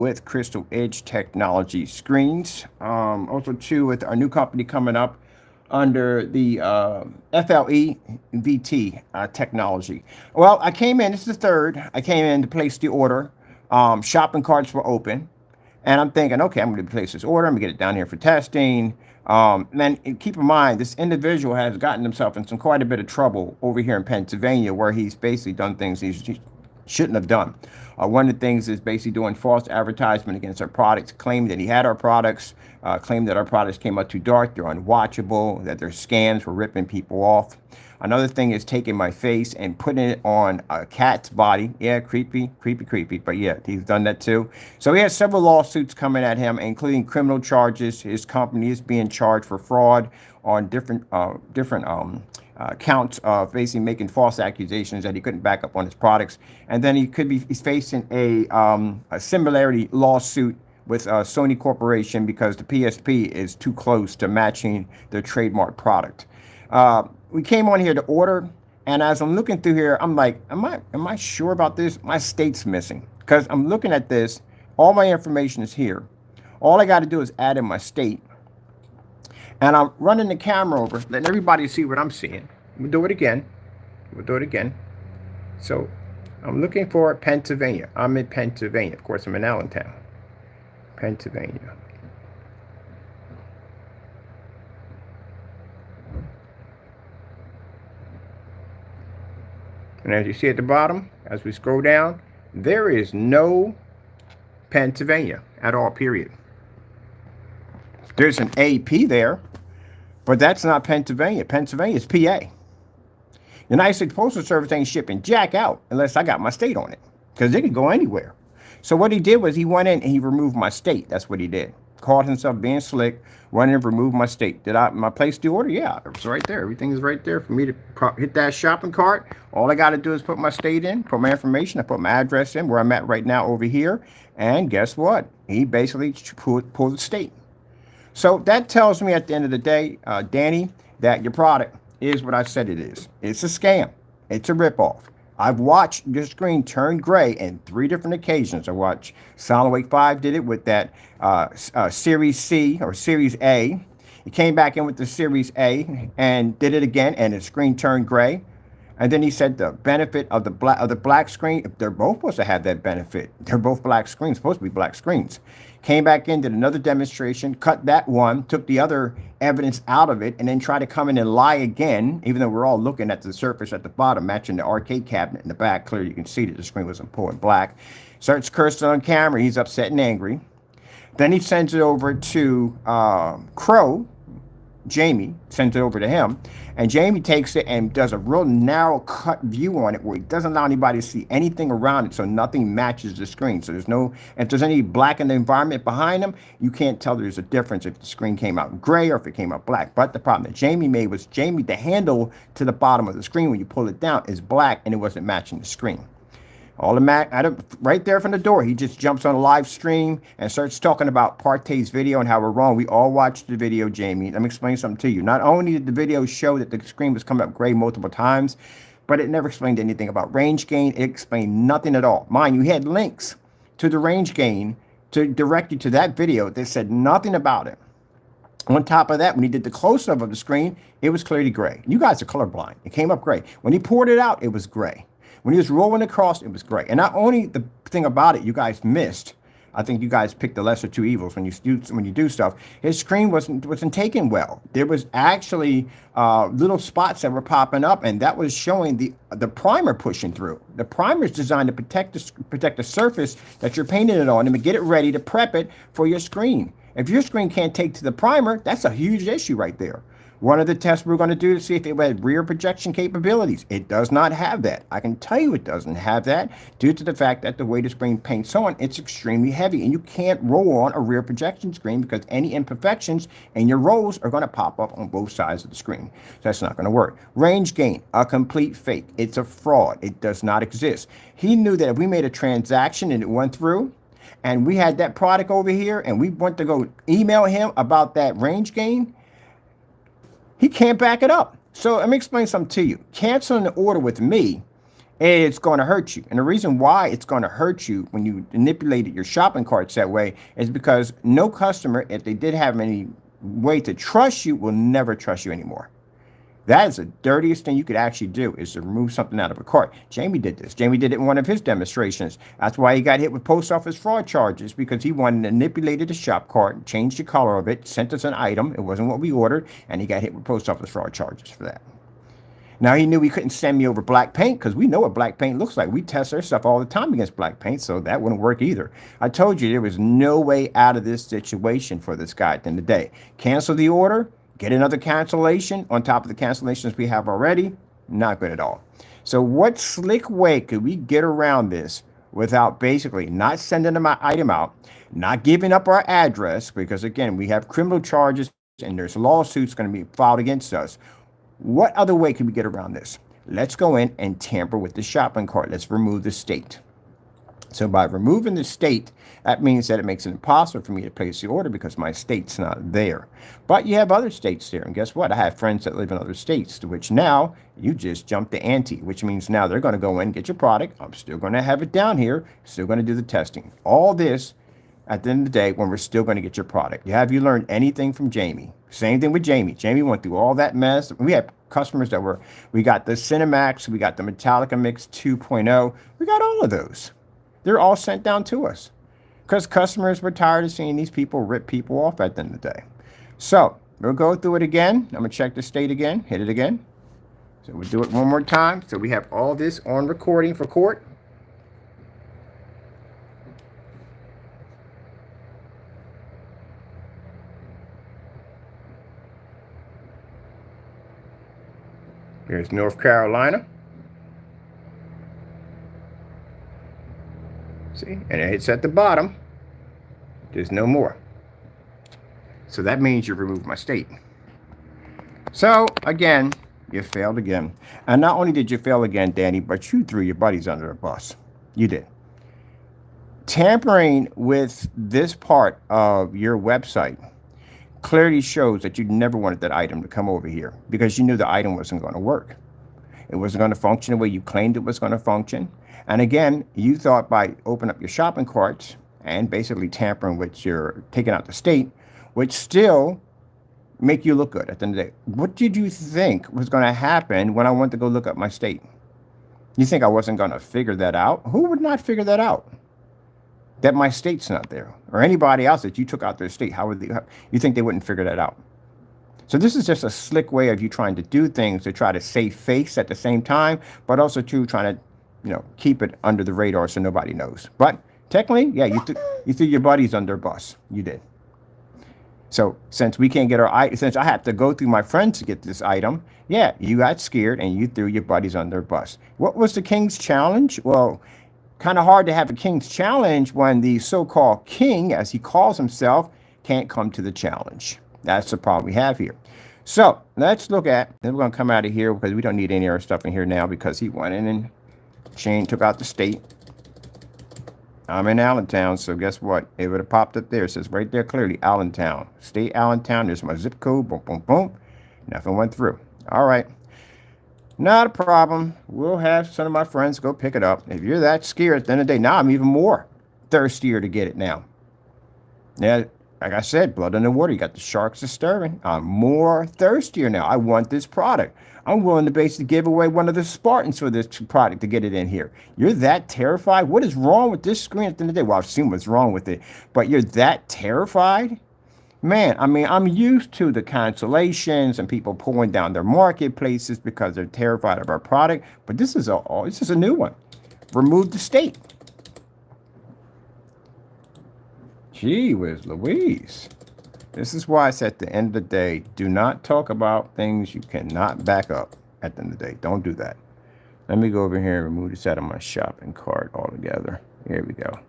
with Crystal Edge Technology screens. Also, too, with our new company coming up under the FLE VT technology. Well, I came in, this is the third. I came in to place the order. Shopping carts were open. And I'm thinking, okay, I'm going to place this order. I'm going to get it down here for testing. Then keep in mind, this individual has gotten himself in quite a bit of trouble over here in Pennsylvania, where he's basically done things he shouldn't have done. One of the things is basically doing false advertisement against our products, claiming that he had our products, claiming that our products came out too dark, they're unwatchable, that their scams were ripping people off. Another thing is taking my face and putting it on a cat's body. Yeah, creepy, creepy, creepy. But yeah, he's done that too. So he has several lawsuits coming at him, including criminal charges. His company is being charged for fraud on different counts of basically making false accusations that he couldn't back up on his products. And then he's facing a similarity lawsuit with Sony Corporation because the PSP is too close to matching their trademark product. We came on here to order, and as I'm looking through here, I'm like, am I sure about this? My state's missing, because I'm looking at this. All my information is here. All I got to do is add in my state, and I'm running the camera over, letting everybody see what I'm seeing. We'll do it again. We'll do it again. So I'm looking for Pennsylvania. I'm in Pennsylvania. Of course, I'm in Allentown, Pennsylvania. And as you see at the bottom, as we scroll down, there is no Pennsylvania at all, period. There's an AP there, but that's not Pennsylvania. Pennsylvania is PA. The United States Postal Service ain't shipping jack out unless I got my state on it, because they could go anywhere. So what he did was he went in and he removed my state. That's what he did. Called himself being slick, went in and removed my state. Did I my place the order? Yeah, it was right there. Everything is right there for me to hit that shopping cart. All I got to do is put my state in, put my information, I put my address in, where I'm at right now over here. And guess what? He basically pulled the state. So that tells me at the end of the day, Danny, that your product is what I said it is. It's a scam. It's a ripoff. I've watched your screen turn gray in 3 different occasions. I watched Solid Wake 5 did it with that Series C or Series A. He came back in with the Series A and did it again, and the screen turned gray. And then he said the benefit of the black screen, if they're both supposed to have that benefit, they're both black screens, supposed to be black screens. Came back in, did another demonstration, cut that one, took the other evidence out of it, and then tried to come in and lie again, even though we're all looking at the surface at the bottom, matching the arcade cabinet in the back. Clearly you can see that the screen wasn't pulling black. Starts cursing on camera. He's upset and angry. Then he sends it over to Crow. Jamie sends it over to him, and Jamie takes it and does a real narrow cut view on it where he doesn't allow anybody to see anything around it, so nothing matches the screen. So if there's any black in the environment behind him, you can't tell there's a difference if the screen came out gray or if it came out black. But the problem that Jamie made was the handle to the bottom of the screen when you pull it down is black, and it wasn't matching the screen. Right there from the door, he just jumps on a live stream and starts talking about Partay's video and how we're wrong. We all watched the video, Jamie. Let me explain something to you. Not only did the video show that the screen was coming up gray multiple times, but it never explained anything about range gain. It explained nothing at all. Mind you, had links to the range gain to direct you to that video that said nothing about it. On top of that, when he did the close-up of the screen, it was clearly gray. You guys are colorblind. It came up gray. When he poured it out, it was gray. When he was rolling across, it was gray. And not only the thing about it, you guys missed. I think you guys picked the lesser two evils when you do stuff. His screen wasn't taken well. There was actually little spots that were popping up, and that was showing the primer pushing through. The primer is designed to protect the surface that you're painting it on and to get it ready to prep it for your screen. If your screen can't take to the primer, that's a huge issue right there. One of the tests we're going to do to see if it had rear projection capabilities. It does not have that. I can tell you it doesn't have that due to the fact that the way the screen paints on, it's extremely heavy, and you can't roll on a rear projection screen because any imperfections in your rolls are going to pop up on both sides of the screen. So that's not going to work. Range gain, a complete fake. It's a fraud. It does not exist. He knew that if we made a transaction and it went through, and we had that product over here, and we went to go email him about that range gain, he can't back it up. So let me explain something to you. Canceling the order with me it's going to hurt you. And the reason why it's going to hurt you when you manipulated your shopping carts that way is because no customer, if they did have any way to trust you, will never trust you anymore. That is the dirtiest thing you could actually do, is to remove something out of a cart. Jamie did this. Jamie did it in one of his demonstrations. That's why he got hit with post office fraud charges, because he manipulated the shop cart, changed the color of it, sent us an item. It wasn't what we ordered, and he got hit with post office fraud charges for that. Now, he knew he couldn't send me over black paint, because we know what black paint looks like. We test our stuff all the time against black paint, so that wouldn't work either. I told you there was no way out of this situation for this guy at the end of the day. Cancel the order, get another cancellation on top of the cancellations we have already. Not good at all. So what slick way could we get around this without basically not sending the item out, not giving up our address, because again, we have criminal charges and there's lawsuits going to be filed against us. What other way can we get around this? Let's go in and tamper with the shopping cart. Let's remove the state. So by removing the state, that means that it makes it impossible for me to place the order because my state's not there. But you have other states there. And guess what? I have friends that live in other states, to which now you just jump the ante, which means now they're going to go in and get your product. I'm still going to have it down here, still going to do the testing. All this at the end of the day when we're still going to get your product. Have you learned anything from Jamie? Same thing with Jamie. Jamie went through all that mess. We had customers that we got the Cinemax, we got the Metallica Mix 2.0. We got all of those. They're all sent down to us because customers were tired of seeing these people rip people off at the end of the day. So we'll go through it again. I'm going to check the state again, hit it again. So we'll do it one more time. So we have all this on recording for court. Here's North Carolina. See, and it hits at the bottom. There's no more. So that means you remove my state. So again, you failed again. And not only did you fail again, Danny, but you threw your buddies under the bus. You did. Tampering with this part of your website clearly shows that you never wanted that item to come over here because you knew the item wasn't going to work. It wasn't going to function the way you claimed it was going to function. And again, you thought by opening up your shopping carts and basically tampering with your taking out the state would still make you look good at the end of the day. What did you think was going to happen when I went to go look up my state? You think I wasn't going to figure that out? Who would not figure that out? That my state's not there, or anybody else that you took out their state, how would they? You think they wouldn't figure that out? So this is just a slick way of you trying to do things to try to save face at the same time, but also too trying to, keep it under the radar so nobody knows. But technically, yeah, you threw your buddies under a bus. You did. So since we can't get since I had to go through my friends to get this item, yeah, you got scared and you threw your buddies under a bus. What was the King's challenge? Well, kind of hard to have a King's challenge when the so-called king, as he calls himself, can't come to the challenge. That's the problem we have here. So let's look at, then we're going to come out of here because we don't need any of our stuff in here now because he went in and took out the state. I'm in Allentown, so guess what? It would have popped up there. It says right there clearly, Allentown. State Allentown. There's my zip code. Boom, boom, boom. Nothing went through. All right. Not a problem. We'll have some of my friends go pick it up. If you're that scared at the end of the day, now I'm even more thirstier to get it now. Yeah, like I said, blood in the water. You got the sharks disturbing. I'm more thirstier now. I want this product. I'm willing to basically give away one of the Spartans for this product to get it in here. You're that terrified? What is wrong with this screen at the end of the day? Well, I've seen what's wrong with it, but you're that terrified? Man, I mean, I'm used to the cancellations and people pulling down their marketplaces because they're terrified of our product. But this is a new one. Remove the state. Gee whiz Louise. This is why I said at the end of the day, do not talk about things you cannot back up at the end of the day. Don't do that. Let me go over here and remove this out of my shopping cart altogether. Here we go.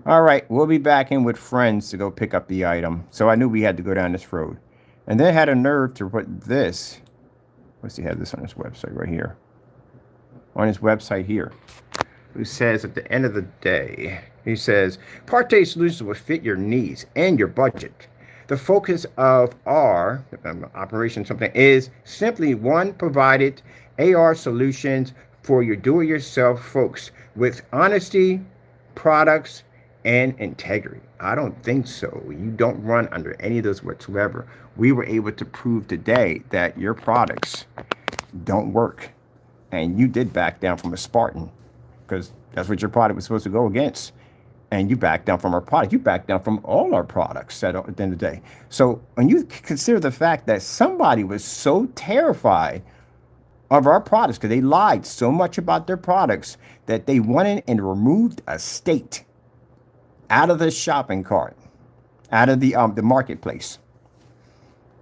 All right, we'll be back in with friends to go pick up the item. So I knew we had to go down this road. And then had a nerve to put this. Let's see, have this on his website right here. On his website here. Who says at the end of the day, he says, PARTAY solutions will fit your needs and your budget. The focus of our operation something is simply one provided AR solutions for your do-it-yourself folks with honesty, products, and integrity? I don't think so. You don't run under any of those whatsoever. We were able to prove today that your products don't work. And you did back down from a Spartan because that's what your product was supposed to go against. And you back down from our product. You back down from all our products at the end of the day. So when you consider the fact that somebody was so terrified of our products because they lied so much about their products that they went in and removed a state out of the shopping cart, out of the marketplace.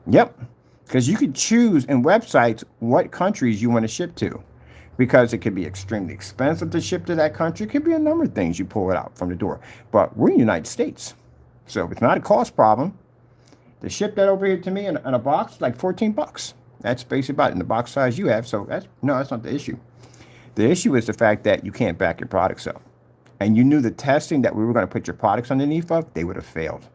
Yep, because you could choose in websites what countries you want to ship to, because it could be extremely expensive to ship to that country. It could be a number of things. You pull it out from the door. But we're in the United States, so it's not a cost problem. To ship that over here to me in a box, like 14 bucks. That's basically about it in the box size you have. So that's not the issue. The issue is the fact that you can't back your products up. And you knew the testing that we were going to put your products underneath of, they would have failed.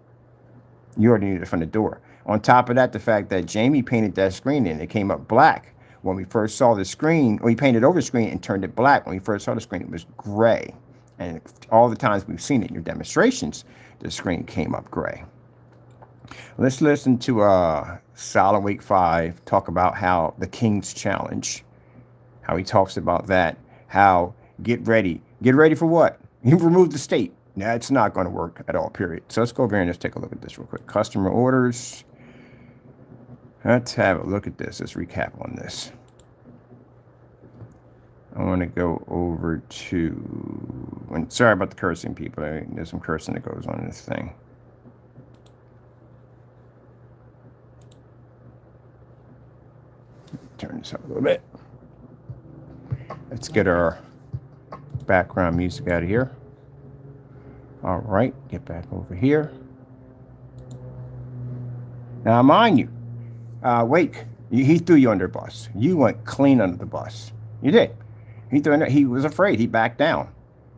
You already knew it from the door. On top of that, the fact that Jamie painted that screen in, it came up black. When we first saw the screen, or he painted over the screen and turned it black. When we first saw the screen, it was gray. And all the times we've seen it in your demonstrations, the screen came up gray. Let's listen to Solid Week 5 talk about how the King's Challenge, how he talks about that, how get ready for what? You remove the state. That's not going to work at all, period. So let's go over here and let's take a look at this real quick. Customer orders. Let's have a look at this. Let's recap on this. I want to go over to, and sorry about the cursing, people. There's some cursing that goes on in this thing. Turn this up a little bit. Let's get our background music out of here. All right, get back over here. Now, mind you, Wake, he threw you under the bus. You went clean under the bus. You did. He was afraid. He backed down.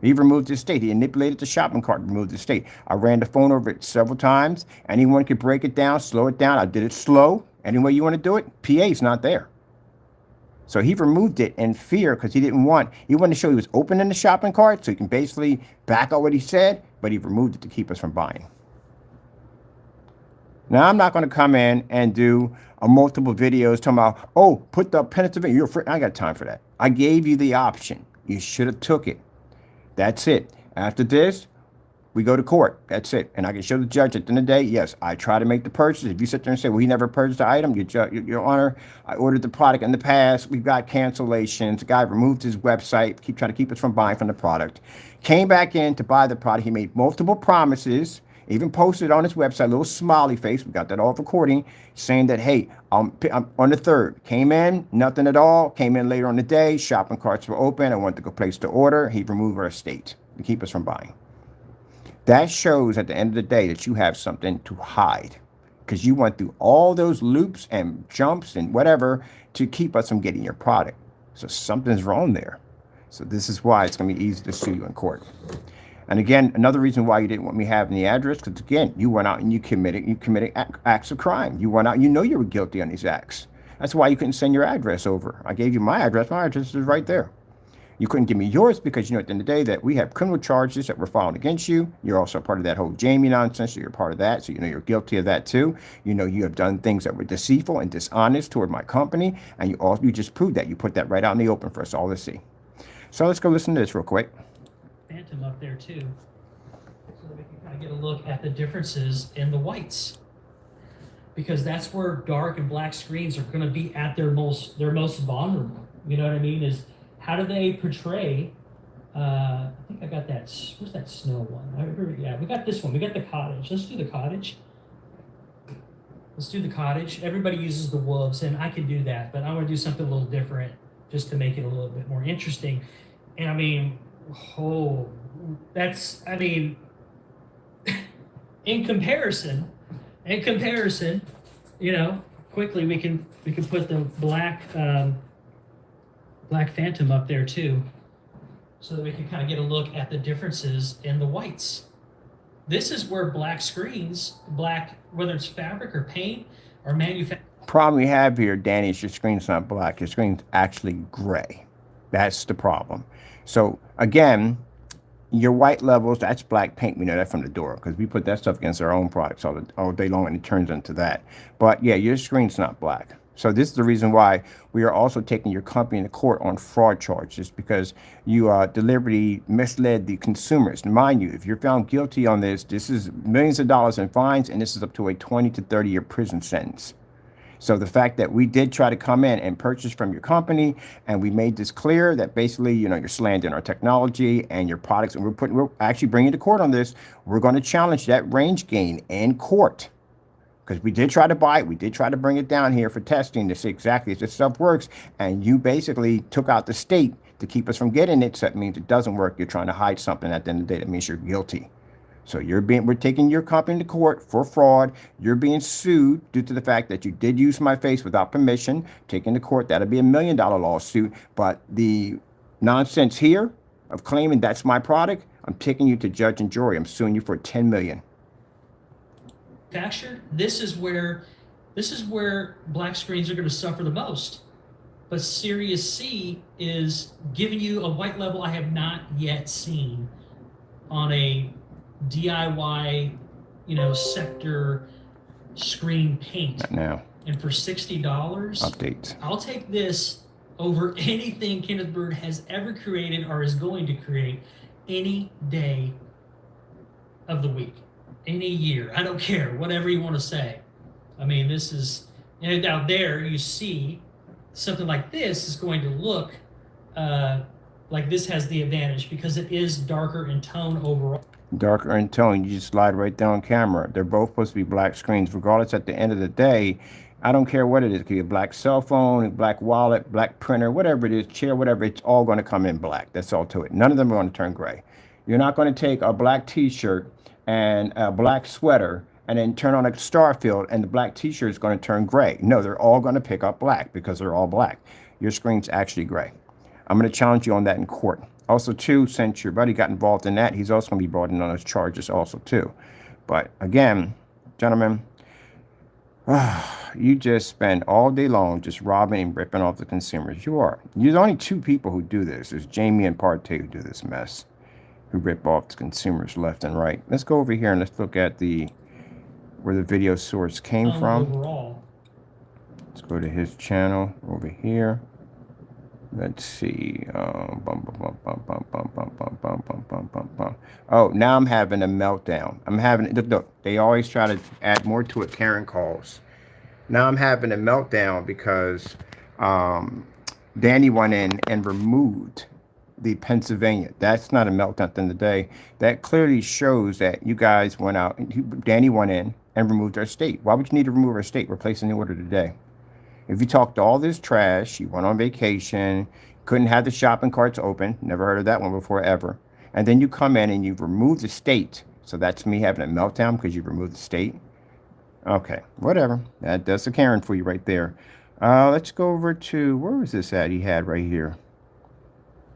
He removed his state. He manipulated the shopping cart, removed the state. I ran the phone over it several times. Anyone could break it down, slow it down. I did it slow. Any way you want to do it, PA's not there. So he removed it in fear because he wanted to show he was open in the shopping cart so he can basically back up what he said, but he removed it to keep us from buying. Now, I'm not going to come in and do a multiple videos talking about, oh, put the Pennsylvania, you're afraid. I ain't got time for that. I gave you the option. You should have took it. That's it. After this, we go to court. That's it. And I can show the judge at the end of the day, yes, I try to make the purchase. If you sit there and say, well, he never purchased the item, your Honor, I ordered the product in the past. We've got cancellations. The guy removed his website, trying to keep us from buying from the product. Came back in to buy the product. He made multiple promises, even posted on his website, a little smiley face. We got that all recording, saying that, hey, I'm on the 3rd. Came in, nothing at all. Came in later on the day. Shopping carts were open. I went to go place the order. He removed our estate to keep us from buying. That shows at the end of the day that you have something to hide, because you went through all those loops and jumps and whatever to keep us from getting your product. So something's wrong there. So this is why it's going to be easy to sue you in court. And again, another reason why you didn't want me having the address, because again, you went out and you committed acts of crime. You went out, you know you were guilty on these acts. That's why you couldn't send your address over. I gave you my address. My address is right there. You couldn't give me yours because, at the end of the day, that we have criminal charges that were filed against you. You're also part of that whole Jamie nonsense. So you're part of that. So you're guilty of that too. You have done things that were deceitful and dishonest toward my company. And you just proved that. You put that right out in the open for us all to see. So let's go listen to this real quick. Phantom up there too, so that we can kind of get a look at the differences in the whites, because that's where dark and black screens are going to be at their most vulnerable. You know what I mean? Is how do they portray? I think I got that. Where's that snow one? Yeah, we got this one. We got the cottage. Let's do the cottage. Everybody uses the wolves, and I can do that, but I want to do something a little different just to make it a little bit more interesting. And I mean, in comparison, quickly we can put the black Phantom up there too, so that we can kind of get a look at the differences in the whites. This is where black screens, whether it's fabric or paint or manufacturing. Problem we have here, Danny, is your screen's not black. Your screen's actually gray. That's the problem. So again, your white levels, that's black paint. We know that from the door because we put that stuff against our own products all day long and it turns into that. But yeah, your screen's not black. So this is the reason why we are also taking your company to court on fraud charges, because you deliberately misled the consumers. And mind you, if you're found guilty on this, this is millions of dollars in fines, and this is up to a 20 to 30-year prison sentence. So the fact that we did try to come in and purchase from your company, and we made this clear that basically, you know, you're slandering our technology and your products, and we're actually bringing you to court on this. We're going to challenge that range gain in court, because we did try to buy it. We did try to bring it down here for testing to see exactly if this stuff works, and you basically took out the state to keep us from getting it. So that means it doesn't work. You're trying to hide something. At the end of the day, that means you're guilty. So we're taking your company to court for fraud. You're being sued due to the fact that you did use my face without permission. Taken to court, that'll be $1 million lawsuit. But the nonsense here of claiming that's my product, I'm taking you to judge and jury. I'm suing you for $10 million. Manufactured, this is where black screens are going to suffer the most. But Series C is giving you a white level I have not yet seen on a DIY, sector screen paint. Not now. And for $60, Updates. I'll take this over anything Kenneth Bird has ever created or is going to create any day of the week, any year. I don't care, whatever you want to say. I mean, this is, and out there you see something like this is going to look like this has the advantage because it is darker in tone overall. Darker in tone, you just slide right down camera. They're both supposed to be black screens. Regardless, at the end of the day, I don't care what it is. It could be a black cell phone, a black wallet, black printer, whatever it is, chair, whatever. It's all going to come in black. That's all to it. None of them are going to turn gray. You're not going to take a black t-shirt and a black sweater and then turn on a star field and the black t-shirt is going to turn gray. No, they're all going to pick up black because they're all black. Your screen's actually gray. I'm going to challenge you on that in court. Also, too, since your buddy got involved in that, he's also going to be brought in on those charges also, too. But again, gentlemen, you just spend all day long just robbing and ripping off the consumers. You are. There's only two people who do this. There's Jamie and PARTAY who do this mess, who rip off the consumers left and right. Let's go over here and let's look at where the video source came from. Overall. Let's go to his channel over here. Let's see. Oh, now I'm having a meltdown. I'm having, look, they always try to add more to it, Karen calls. Now I'm having a meltdown because Danny went in and removed the Pennsylvania. That's not a meltdown at the end of the day. That clearly shows that you guys went out, Danny went in and removed our state. Why would you need to remove our state? We're placing the order today. If you talked all this trash, you went on vacation, couldn't have the shopping carts open, never heard of that one before ever, and then you come in and you remove the state, so that's me having a meltdown because you removed the state? Okay, whatever. That's the Karen for you right there. Let's go over to, where was this at he had right here?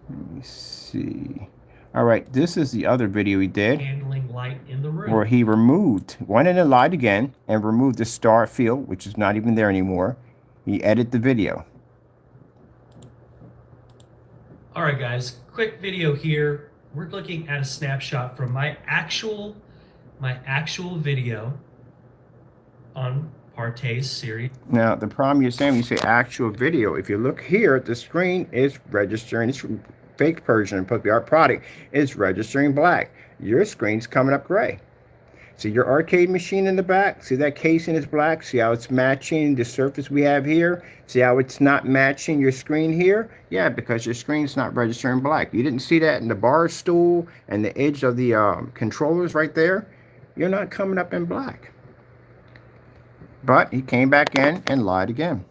Let me see. All right, this is the other video he did. Handling light in the room. Where he went in and lied again and removed the star field, which is not even there anymore. He edited the video. All right, guys, quick video here. We're looking at a snapshot from my actual video on PARTAY's series. Now, the problem you're saying when you say actual video, if you look here, the screen is registering. It's fake Persian, supposed to be our product, is registering black. Your screen's coming up gray. See your arcade machine in the back? See that casing is black? See how it's matching the surface we have here? See how it's not matching your screen here? Yeah, because your screen's not registering black. You didn't see that in the bar stool and the edge of the controllers right there? You're not coming up in black. But he came back in and lied again.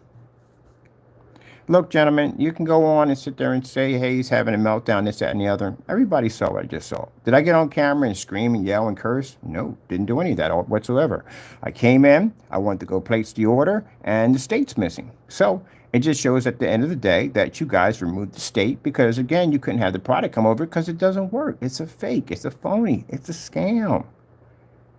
Look, gentlemen, you can go on and sit there and say, hey, he's having a meltdown, this, that, and the other. Everybody saw what I just saw. Did I get on camera and scream and yell and curse? No, didn't do any of that whatsoever. I came in, I wanted to go place the order, and the state's missing. So it just shows at the end of the day that you guys removed the state because, again, you couldn't have the product come over because it doesn't work. It's a fake. It's a phony. It's a scam.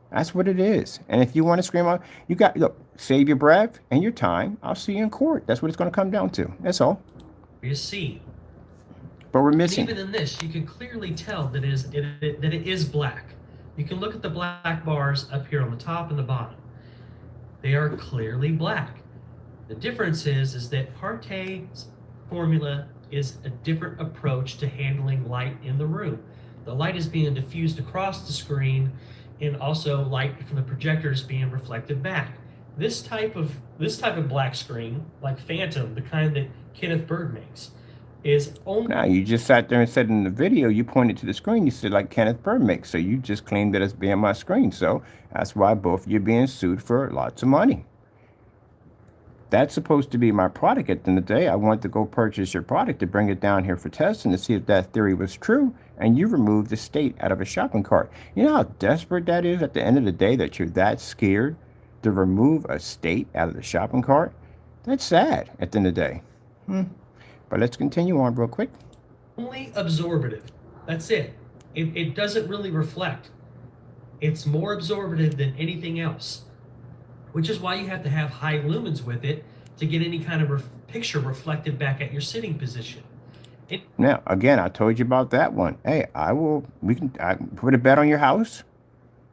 That's what it is. And if you want to scream out, you got, look, save your breath and your time. I'll see you in court. That's what it's going to come down to. That's all. You see, But we're And missing. even in this, you can clearly tell that it is black. You can look at the black bars up here on the top and the bottom. They are clearly black. The difference is that PARTAY's formula is a different approach to handling light in the room. The light is being diffused across the screen, and also light from the projector is being reflected back. This type of black screen, like Phantom, the kind that Kenneth Bird makes, is only. Now, you just sat there and said in the video, you pointed to the screen, you said like Kenneth Bird makes. So you just claimed that as being my screen. So that's why both of you are being sued for lots of money. That's supposed to be my product at the end of the day. I wanted to go purchase your product to bring it down here for testing to see if that theory was true. And you removed the state out of a shopping cart. You know how desperate that is at the end of the day, that you're that scared to remove a state out of the shopping cart? That's sad at the end of the day. But let's continue on real quick. Only absorptive. That's it. It doesn't really reflect. It's more absorptive than anything else, which is why you have to have high lumens with it to get any kind of picture reflected back at your sitting position. Now, again, I told you about that one. Hey, I put a bet on your house.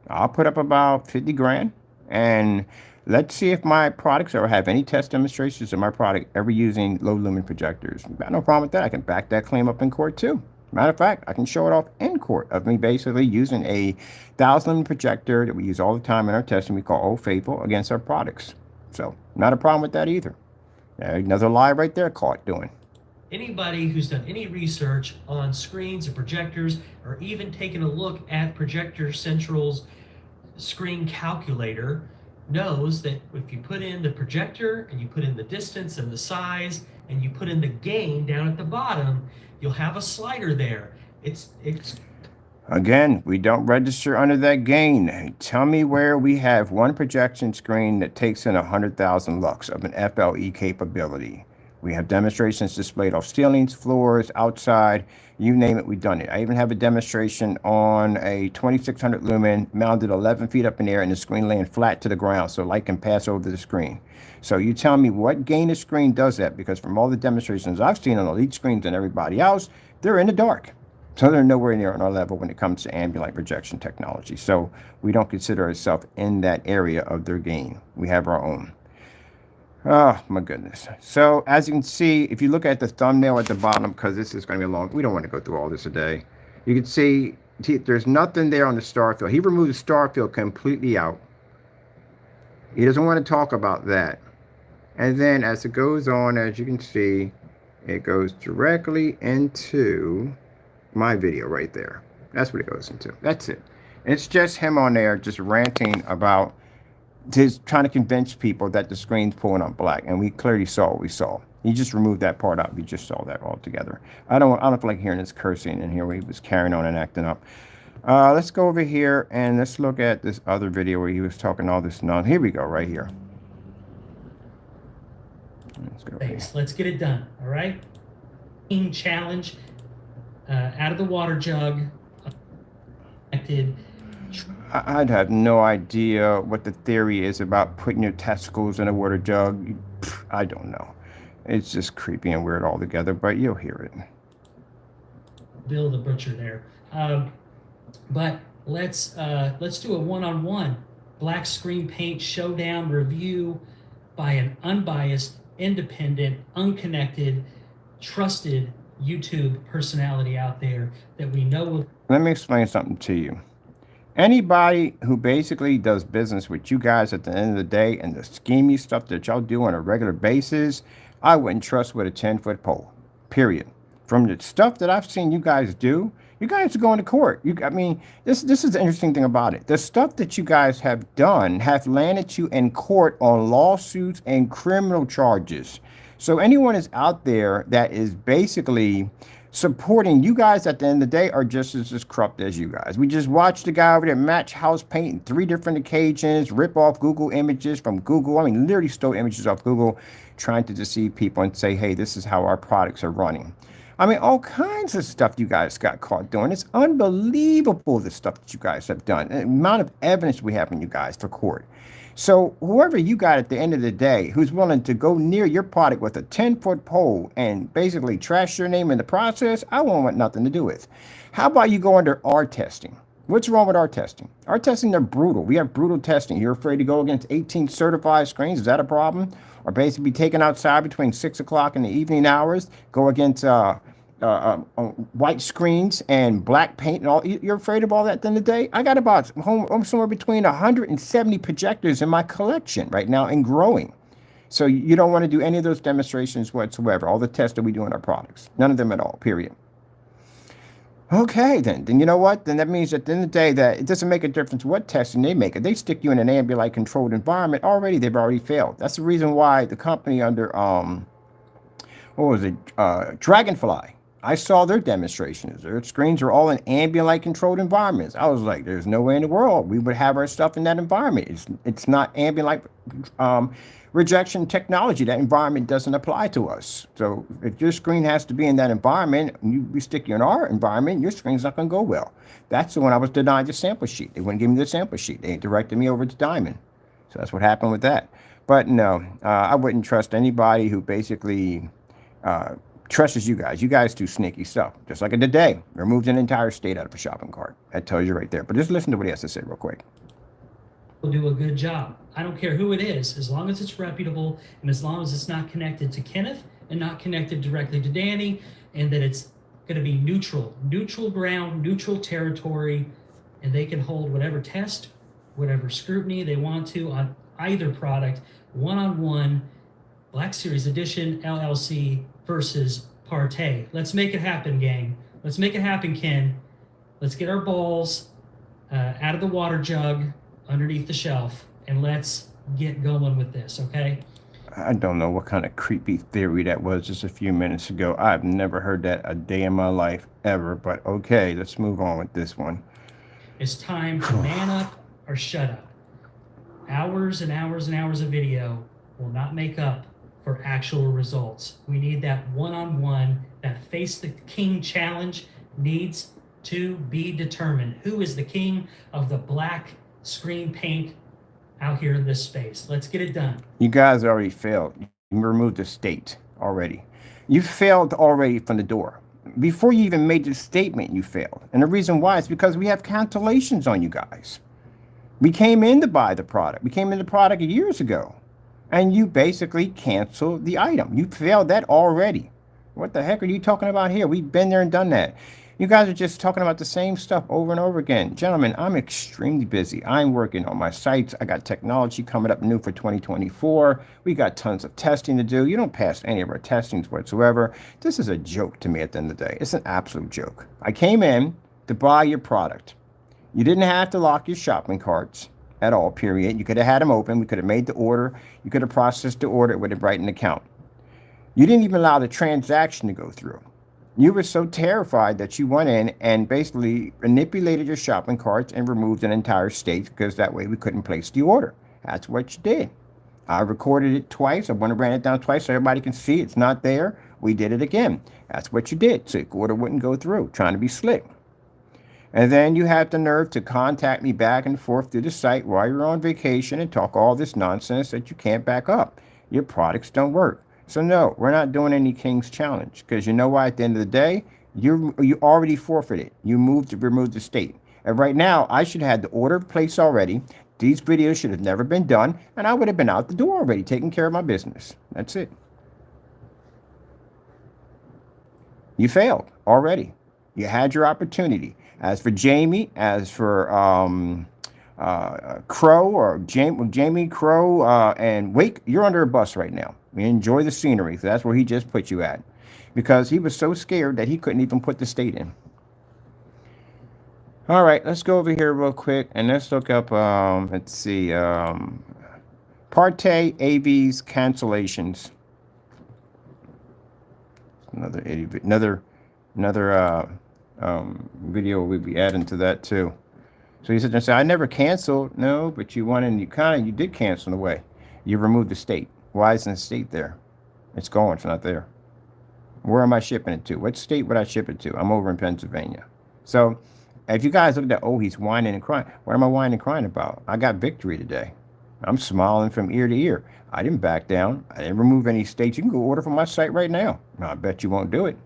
I'll put up about 50 grand, and let's see if my products ever have any test demonstrations of my product ever using low lumen projectors. Got no problem with that. I can back that claim up in court too. Matter of fact, I can show it off in court of me basically using a 1,000 lumen projector that we use all the time in our testing we call Old Faithful against our products. So not a problem with that either. Another lie right there caught doing. Anybody who's done any research on screens and projectors, or even taken a look at Projector Central's screen calculator, knows that if you put in the projector and you put in the distance and the size and you put in the gain down at the bottom, you'll have a slider there. It's Again, we don't register under that gain. Tell me where we have one projection screen that takes in 100,000 lux of an FLE capability. We have demonstrations displayed off ceilings, floors, outside, you name it, we've done it. I even have a demonstration on a 2600 lumen mounted 11 feet up in the air and the screen laying flat to the ground so light can pass over the screen. So you tell me what gain of screen does that, because from all the demonstrations I've seen on Elite screens and everybody else, they're in the dark. So they're nowhere near on our level when it comes to ambient projection technology. So we don't consider ourselves in that area of their gain. We have our own. Oh my goodness. So as you can see, if you look at the thumbnail at the bottom, because this is going to be long, we don't want to go through all this today. You can see there's nothing there on the star field. He removed the star field completely out. He doesn't want to talk about that. And then as it goes on, as you can see, it goes directly into my video right there. That's what it goes into. That's it. It's just him on there just ranting about his trying to convince people that the screen's pulling up black, and we clearly saw what we saw. He just removed that part out. We just saw that altogether. I don't feel like hearing his cursing in here where he was carrying on and acting up. Let's go over here and let's look at this other video where he was talking all this nonsense. Here we go, right here. Let's go. Let's get it done. All right. Challenge out of the water jug. I'd have no idea what the theory is about putting your testicles in a water jug. I don't know. It's just creepy and weird altogether, but you'll hear it. Bill the Butcher there. But let's do a one-on-one black screen paint showdown review by an unbiased, independent, unconnected, trusted YouTube personality out there that we know will. Let me explain something to you. Anybody who basically does business with you guys at the end of the day and the schemy stuff that y'all do on a regular basis, I wouldn't trust with a 10-foot pole, period. From the stuff that I've seen you guys do, you guys are going to court. I mean, this is the interesting thing about it. The stuff that you guys have done have landed you in court on lawsuits and criminal charges. So anyone is out there that is basically supporting you guys at the end of the day are just as corrupt as you guys. We just watched the guy over there match house paint in 3 different occasions, rip off Google images from Google. I mean, literally stole images off Google, trying to deceive people and say, hey, this is how our products are running. I mean, all kinds of stuff you guys got caught doing. It's unbelievable the stuff that you guys have done. The amount of evidence we have in you guys for court. So whoever you got at the end of the day who's willing to go near your product with a 10-foot pole and basically trash your name in the process, I won't want nothing to do with. How about you go under our testing? What's wrong with our testing? Our testing are brutal. We have brutal testing. You're afraid to go against 18 certified screens? Is that a problem? Or basically be taken outside between 6 o'clock in the evening hours, go against white screens and black paint and all. You're afraid of all that at the end of the day? I got about somewhere between 170 projectors in my collection right now and growing. So you don't want to do any of those demonstrations whatsoever. All the tests that we do on our products. None of them at all, period. Okay, then you know what? Then that means at the end of the day that it doesn't make a difference what testing they make. If they stick you in an ambient controlled environment, they've already failed. That's the reason why the company under, what was it, Dragonfly, I saw their demonstrations. Their screens are all in ambient light controlled environments. I was like, there's no way in the world we would have our stuff in that environment. It's not ambient light rejection technology. That environment doesn't apply to us. So if your screen has to be in that environment, and we stick you in our environment, your screen's not going to go well. That's the one I was denied the sample sheet. They wouldn't give me the sample sheet. They directed me over to Diamond. So that's what happened with that. But no, I wouldn't trust anybody who basically trusts you guys. You guys do sneaky stuff. Just like today, removed an entire state out of a shopping cart. That tells you right there. But just listen to what he has to say real quick. Will do a good job. I don't care who it is, as long as it's reputable and as long as it's not connected to Kenneth and not connected directly to Danny, and that it's going to be neutral ground, neutral territory, and they can hold whatever test, whatever scrutiny they want to on either product, one-on-one, Black Series Edition, LLC versus PARTAY. Let's make it happen, gang. Let's make it happen, Ken. Let's get our balls out of the water jug underneath the shelf, and let's get going with this, okay? I don't know what kind of creepy theory that was just a few minutes ago. I've never heard that a day in my life ever, but okay, let's move on with this one. It's time to man up or shut up. Hours and hours and hours of video will not make up for actual results. We need that one-on-one, that face the king challenge needs to be determined. Who is the king of the black screen paint out here in this space? Let's get it done. You guys already failed. You removed the state already. You failed already from the door. Before you even made the statement, you failed. And the reason why is because we have cancellations on you guys. We came in to buy the product. We came in the product years ago. And you basically canceled the item. You failed that already. What the heck are you talking about here? We've been there and done that. You guys are just talking about the same stuff over and over again. Gentlemen, I'm extremely busy. I'm working on my sites. I got technology coming up new for 2024. We got tons of testing to do. You don't pass any of our testings whatsoever. This is a joke to me at the end of the day. It's an absolute joke. I came in to buy your product. You didn't have to lock your shopping carts at all, period. You could have had them open. We could have made the order. You could have processed the order with a Brighton account. You didn't even allow the transaction to go through. You were so terrified that you went in and basically manipulated your shopping carts and removed an entire state because that way we couldn't place the order. That's what you did. I recorded it twice. I went and ran it down twice so everybody can see it's not there. We did it again. That's what you did. So the order wouldn't go through, trying to be slick. And then you had the nerve to contact me back and forth through the site while you're on vacation and talk all this nonsense that you can't back up. Your products don't work. So no, we're not doing any King's Challenge because you know why? At the end of the day, you already forfeited. You removed the state. And right now, I should have had the order placed already. These videos should have never been done, and I would have been out the door already, taking care of my business. That's it. You failed already. You had your opportunity. As for Jamie, as for Crow or Jamie Crow and Wake, you're under a bus right now. We enjoy the scenery. So that's where he just put you at, because he was so scared that he couldn't even put the state in. All right, let's go over here real quick and let's look up. Let's see, PARTAY AV's cancellations. Another video we'll be adding to that too. So he said, I never canceled. No, but you went and you did cancel in a way. You removed the state. Why isn't the state there? It's gone. It's not there. Where am I shipping it to? What state would I ship it to? I'm over in Pennsylvania. So if you guys look at that, oh, he's whining and crying. What am I whining and crying about? I got victory today. I'm smiling from ear to ear. I didn't back down. I didn't remove any states. You can go order from my site right now. I bet you won't do it.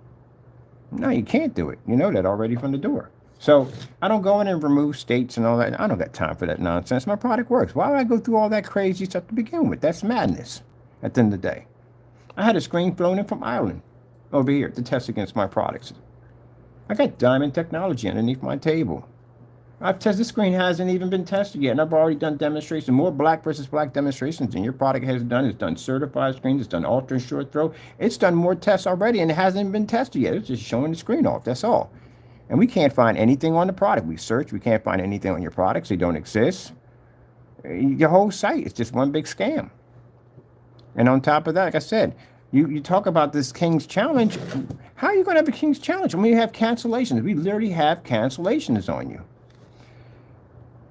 No, you can't do it. You know that already from the door. So I don't go in and remove states and all that. I don't got time for that nonsense. My product works. Why would I go through all that crazy stuff to begin with? That's madness at the end of the day. I had a screen flown in from Ireland over here to test against my products. I got diamond technology underneath my table. I've tested, this screen hasn't even been tested yet, and I've already done demonstrations, more black versus black demonstrations than your product has done. It's done certified screens, it's done ultra short throw. It's done more tests already, and it hasn't been tested yet. It's just showing the screen off, that's all. And we can't find anything on the product. We search, we can't find anything on your products. They don't exist. Your whole site is just one big scam. And on top of that, like I said, you talk about this King's Challenge. How are you going to have a King's Challenge when you have cancellations? We literally have cancellations on you.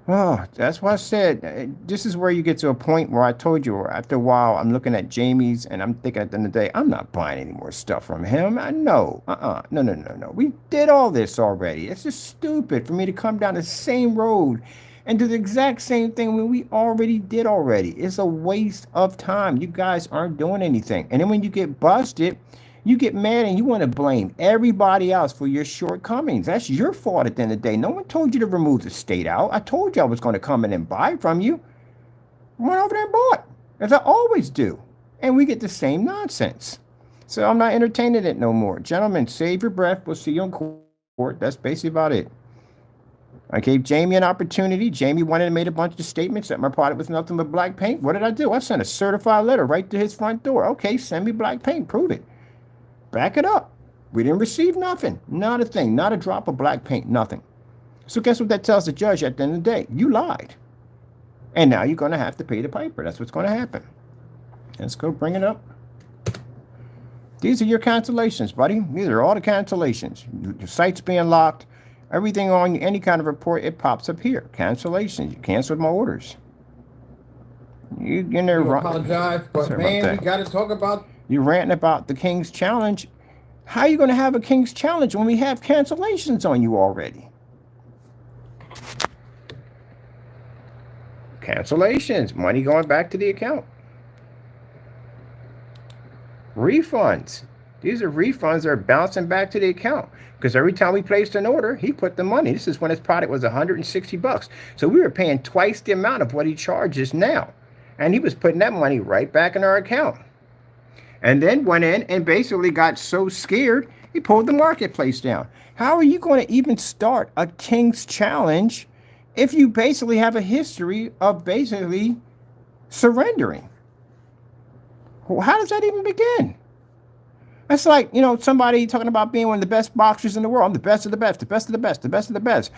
Oh, that's why I said, this is where you get to a point where I told you, after a while, I'm looking at Jamie's and I'm thinking at the end of the day, I'm not buying any more stuff from him. No. We did all this already. It's just stupid for me to come down the same road and do the exact same thing when we already did already. It's a waste of time. You guys aren't doing anything. And then when you get busted, you get mad and you want to blame everybody else for your shortcomings. That's your fault at the end of the day. No one told you to remove the state out. I told you I was going to come in and buy from you. I went over there and bought, as I always do. And we get the same nonsense. So I'm not entertaining it no more. Gentlemen, save your breath. We'll see you in court. That's basically about it. I gave Jamie an opportunity. Jamie went and made a bunch of statements that my product was nothing but black paint. What did I do? I sent a certified letter right to his front door. Okay, send me black paint. Prove it. Back it up. We didn't receive nothing. Not a thing. Not a drop of black paint. Nothing. So guess what that tells the judge at the end of the day? You lied. And now you're going to have to pay the piper. That's what's going to happen. Let's go bring it up. These are your cancellations, buddy. These are all the cancellations. Your site's being locked. Everything on any kind of report, it pops up here. Cancellations. You canceled my orders. You apologize, but man, we got to talk about. You're ranting about the King's Challenge. How are you going to have a King's Challenge when we have cancellations on you already? Cancellations. Money going back to the account. Refunds. These are refunds that are bouncing back to the account. Because every time we placed an order, he put the money. This is when his product was $160. So we were paying twice the amount of what he charges now. And he was putting that money right back in our account. And then went in and basically got so scared, he pulled the marketplace down. How are you going to even start a King's Challenge if you basically have a history of basically surrendering? How does that even begin? That's like, somebody talking about being one of the best boxers in the world. I'm the best of the best, the best of the best, the best of the best.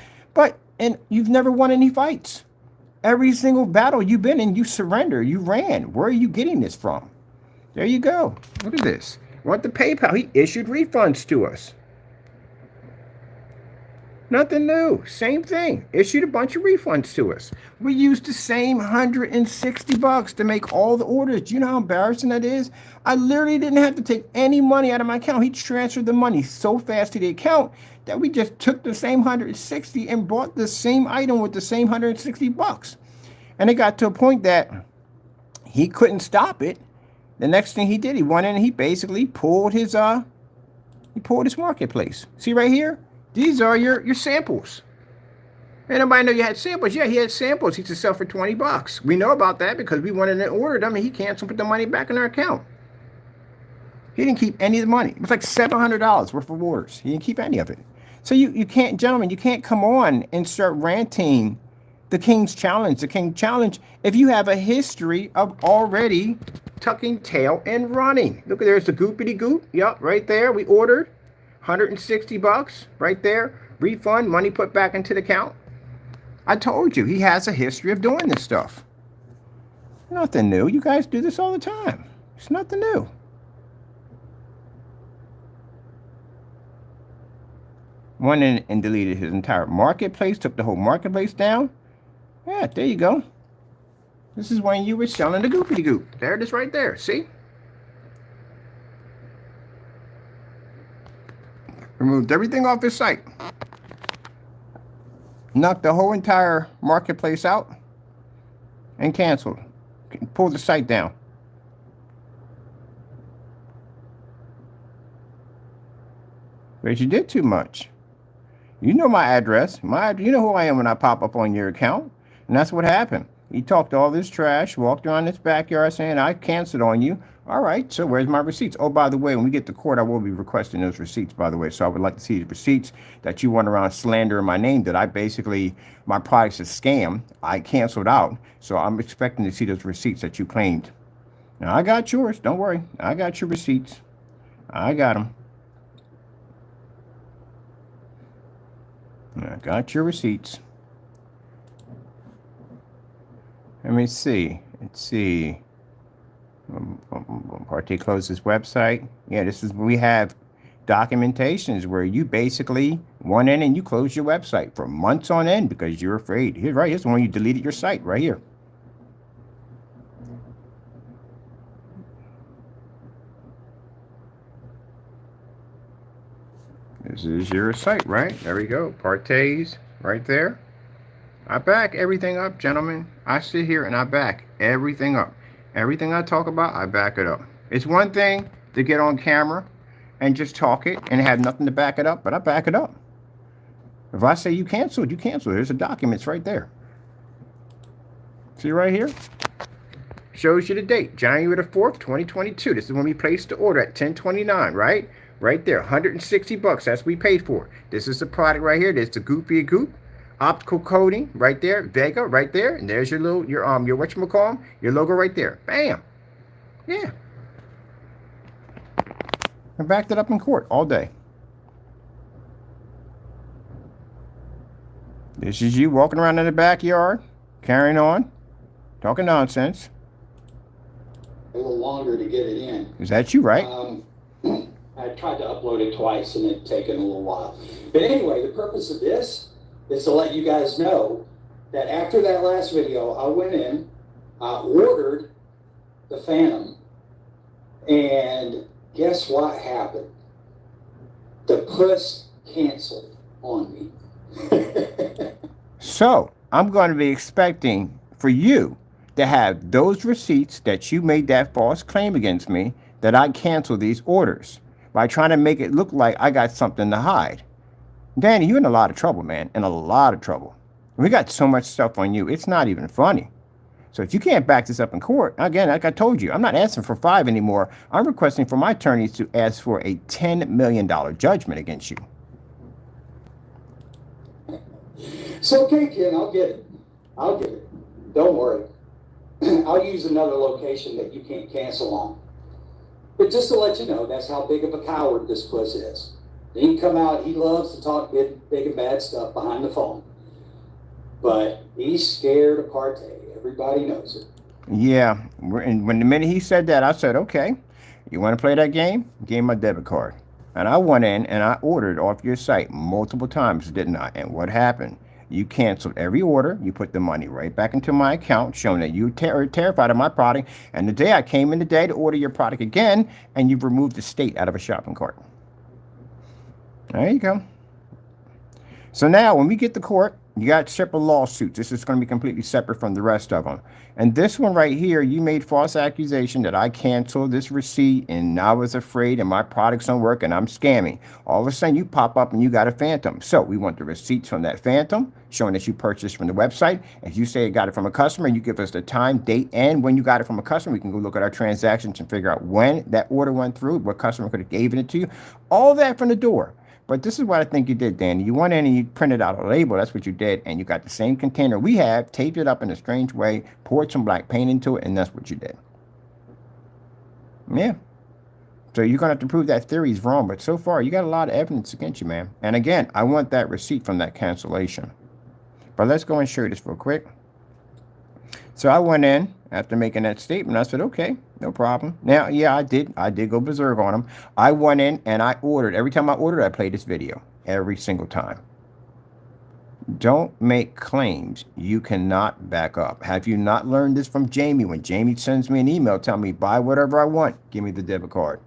And you've never won any fights. Every single battle you've been in, you surrender, you ran. Where are you getting this from? There you go. Look at this. Want the PayPal? He issued refunds to us. Nothing new. Same thing. Issued a bunch of refunds to us. We used the same $160 to make all the orders. Do you know how embarrassing that is? I literally didn't have to take any money out of my account. He transferred the money so fast to the account that we just took the same $160 and bought the same item with the same $160. And it got to a point that he couldn't stop it. The next thing he did, he went in and he basically pulled his marketplace. See right here? These are your samples. Anybody know you had samples? Yeah, he had samples. He used to sell for $20. We know about that because we went in and ordered them and he canceled, put the money back in our account. He didn't keep any of the money. It was like $700 worth of orders. He didn't keep any of it. So you can't, gentlemen, you can't come on and start ranting the King's Challenge, if you have a history of already tucking tail and running. Look, there's the goopity goop. Yep, right there. We ordered $160 right there. Refund, money put back into the account. I told you, he has a history of doing this stuff. Nothing new. You guys do this all the time. It's nothing new. Went in and deleted his entire marketplace, took the whole marketplace down. Yeah, there you go. This is when you were selling the goopity goop. There it is right there. See? Removed everything off his site. Knocked the whole entire marketplace out and canceled. Pulled the site down. But you did too much. You know my address. You know who I am when I pop up on your account. And that's what happened. He talked all this trash, walked around this backyard saying I canceled on you. All right, so where's my receipts? Oh, by the way, when we get to court, I will be requesting those receipts, by the way. So I would like to see the receipts that you went around slandering my name, that I basically, my product's a scam. I canceled out. So I'm expecting to see those receipts that you claimed. Now, I got yours. Don't worry. I got your receipts. I got them. I got your receipts. Let me see. Let's see. PARTAY closed this website. Yeah, this is, we have documentations where you basically went in and you closed your website for months on end because you're afraid. Here's right. Here's the one you deleted your site right here. This is your site, right? There we go. PARTAY's right there. I back everything up, gentlemen. I sit here and I back everything up. Everything I talk about, I back it up. It's one thing to get on camera and just talk it and have nothing to back it up, but I back it up. If I say you canceled, you canceled. There's the documents right there. See right here? Shows you the date, January the 4th, 2022. This is when we placed the order at 10/29, right? Right there, 160 bucks. That's what we paid for. This is the product right here. There's the Goopy Goop. Optical coating right there, Vega right there, and there's your little your whatchamacallit, your logo right there. Bam. Yeah. I backed it up in court all day. This is you walking around in the backyard, carrying on, talking nonsense. A little longer to get it in. Is that you, right? I tried to upload it twice and it's taken a little while. But anyway, the purpose of this is to let you guys know that after that last video, I went in, I ordered the Phantom, and guess what happened? The puss canceled on me. So, I'm going to be expecting for you to have those receipts that you made that false claim against me, that I canceled these orders by trying to make it look like I got something to hide. Danny, you're in a lot of trouble, man. In a lot of trouble. We got so much stuff on you. It's not even funny. So if you can't back this up in court, again, like I told you, I'm not asking for $5 anymore. I'm requesting for my attorneys to ask for a $10 million judgment against you. It's okay, Ken. I'll get it. I'll get it. Don't worry. I'll use another location that you can't cancel on. But just to let you know, that's how big of a coward this puss is. He can come out, he loves to talk big and bad stuff behind the phone. But he's scared of PARTAY. Everybody knows it. Yeah, and when the minute he said that, I said, okay, you want to play that game? Give me my debit card. And I went in and I ordered off your site multiple times, didn't I? And what happened? You canceled every order. You put the money right back into my account, showing that you are terrified of my product. And the day I came in today to order your product again, and you've removed the state out of a shopping cart. There you go. So now when we get to court, you got separate lawsuits. This is going to be completely separate from the rest of them. And this one right here, you made false accusation that I canceled this receipt and I was afraid and my products don't work and I'm scamming. All of a sudden you pop up and you got a Phantom. So we want the receipts from that Phantom showing that you purchased from the website. If you say you got it from a customer, you give us the time, date, and when you got it from a customer, we can go look at our transactions and figure out when that order went through, what customer could have given it to you. All that from the door. But this is what I think you did, Danny. You went in and you printed out a label. That's what you did. And you got the same container we have, taped it up in a strange way, poured some black paint into it, and that's what you did. Yeah. So you're going to have to prove that theory is wrong. But so far, you got a lot of evidence against you, man. And again, I want that receipt from that cancellation. But let's go and show you this real quick. So I went in after making that statement. I said, okay, no problem. Now, yeah, I did go berserk on them. I went in and I ordered. Every time I ordered, I played this video. Every single time. Don't make claims you cannot back up. Have you not learned this from Jamie? When Jamie sends me an email telling me, buy whatever I want, give me the debit card.